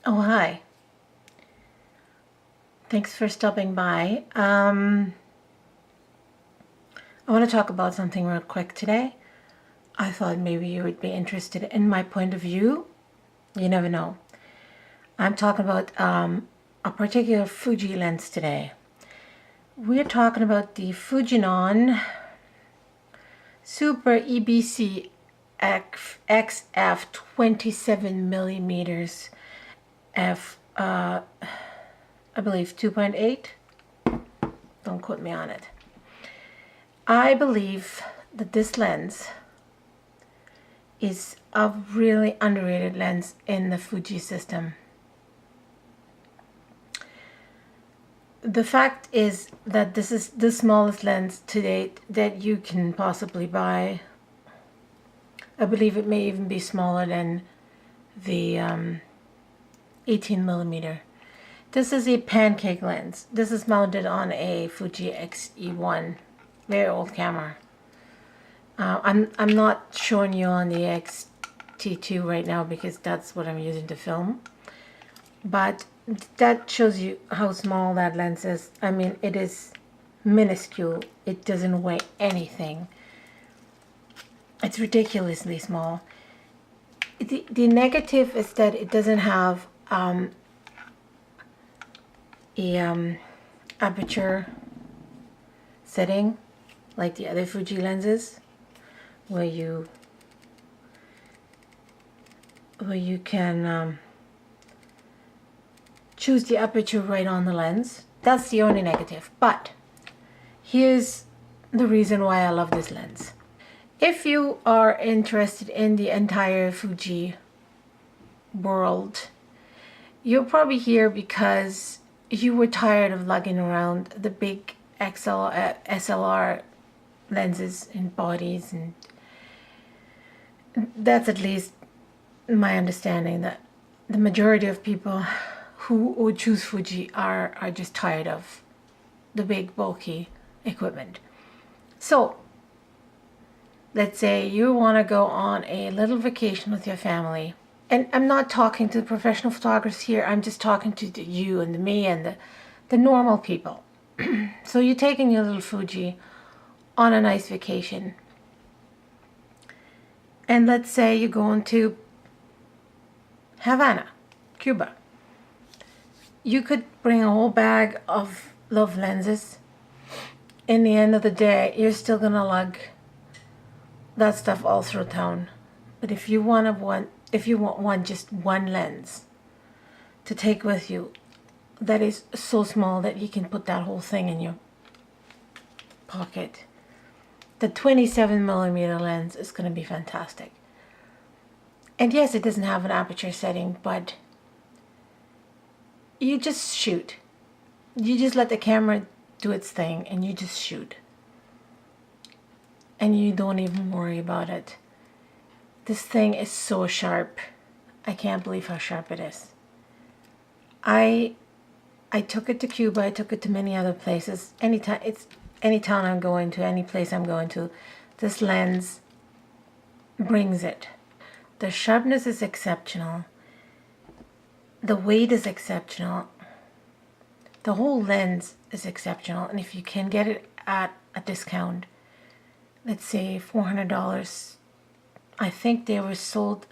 Oh, hi. Thanks for stopping by. I want to talk about something real quick today. I thought maybe you would be interested in my point of view. You never know. I'm talking about a particular Fuji lens today. We're talking about the Fujinon Super EBC XF 27 millimeters f I believe 2.8. Don't quote me on it. I believe that this lens is a really underrated lens in the Fuji system. The fact is that this is the smallest lens to date that you can possibly buy. I believe it may even be smaller than the 18 millimeter. This is a pancake lens. This is mounted on a Fuji X-E1, very old camera. I'm not showing you on the X-T2 right now because that's what I'm using to film. But that shows you how small that lens is. I mean, it is minuscule. It doesn't weigh anything. It's ridiculously small. The negative is that it doesn't have aperture setting like the other Fuji lenses, where you can choose the aperture right on the lens. That's the only negative. But here's the reason why I love this lens. If you are interested in the entire Fuji world, you're probably here because you were tired of lugging around the big SLR lenses and bodies, and that's at least my understanding, that the majority of people who would choose Fuji are just tired of the big bulky equipment. So let's say you want to go on a little vacation with your family. And I'm not talking to the professional photographers here. I'm just talking to you and me and the normal people. So you're taking your little Fuji on a nice vacation. And let's say you're going to Havana, Cuba. You could bring a whole bag of love lenses. In the end of the day, you're still going to lug that stuff all through town. But if you want just one lens to take with you that is so small that you can put that whole thing in your pocket, the 27 millimeter lens is going to be fantastic. And yes, it doesn't have an aperture setting, but you just shoot. You just let the camera do its thing and you just shoot. And you don't even worry about it. This thing is so sharp. I can't believe how sharp it is. I took it to Cuba. I took it to many other places. Any town I'm going to, any place I'm going to, this lens brings it. The sharpness is exceptional. The weight is exceptional. The whole lens is exceptional. And if you can get it at a discount, let's say $400, I think they were sold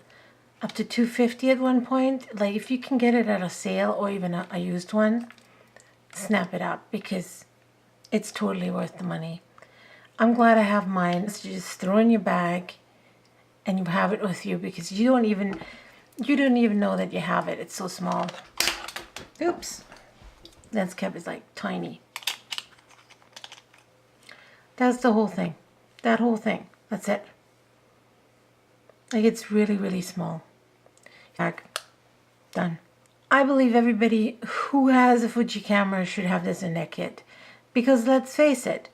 up to $250 at one point. Like, if you can get it at a sale or even a used one, snap it up because it's totally worth the money. I'm glad I have mine. So you just throw in your bag and you have it with you because you don't even know that you have it. It's so small. Oops. Lens cap is like tiny. That's the whole thing. That whole thing. That's it. Like, it's really, really small. Done. I believe everybody who has a Fuji camera should have this in their kit. Because let's face it,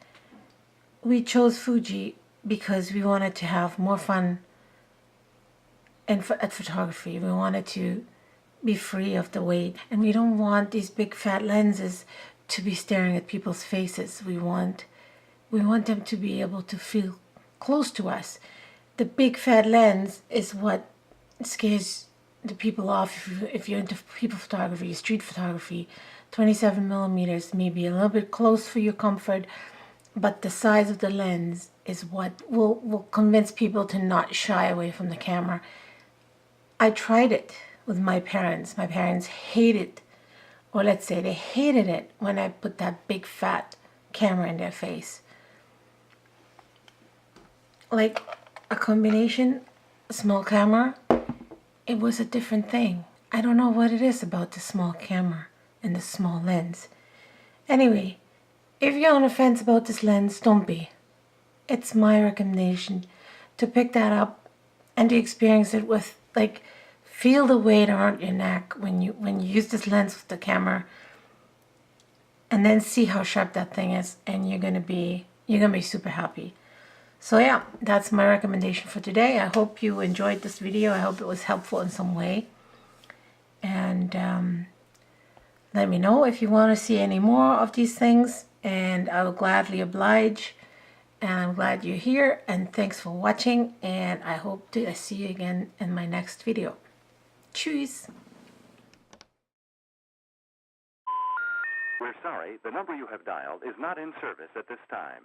we chose Fuji because we wanted to have more fun at photography. We wanted to be free of the weight. And we don't want these big fat lenses to be staring at people's faces. We want them to be able to feel close to us. The big fat lens is what scares the people off if you're into people photography, street photography. 27 millimeters may be a little bit close for your comfort, but the size of the lens is what will convince people to not shy away from the camera. I tried it with my parents. My parents hated, or let's say they hated it when I put that big fat camera in their face. Like a combination small camera, it was a different thing. I don't know what it is about the small camera and the small lens. Anyway, if you're on the fence about this lens, don't be. It's my recommendation to pick that up and to experience it with, like, feel the weight around your neck when you use this lens with the camera, and then see how sharp that thing is, and you're gonna be super happy. So yeah, that's my recommendation for today. I hope you enjoyed this video. I hope it was helpful in some way. And let me know if you want to see any more of these things, and I will gladly oblige. And I'm glad you're here, and thanks for watching, and I hope to see you again in my next video. Tschüss! We're sorry, the number you have dialed is not in service at this time.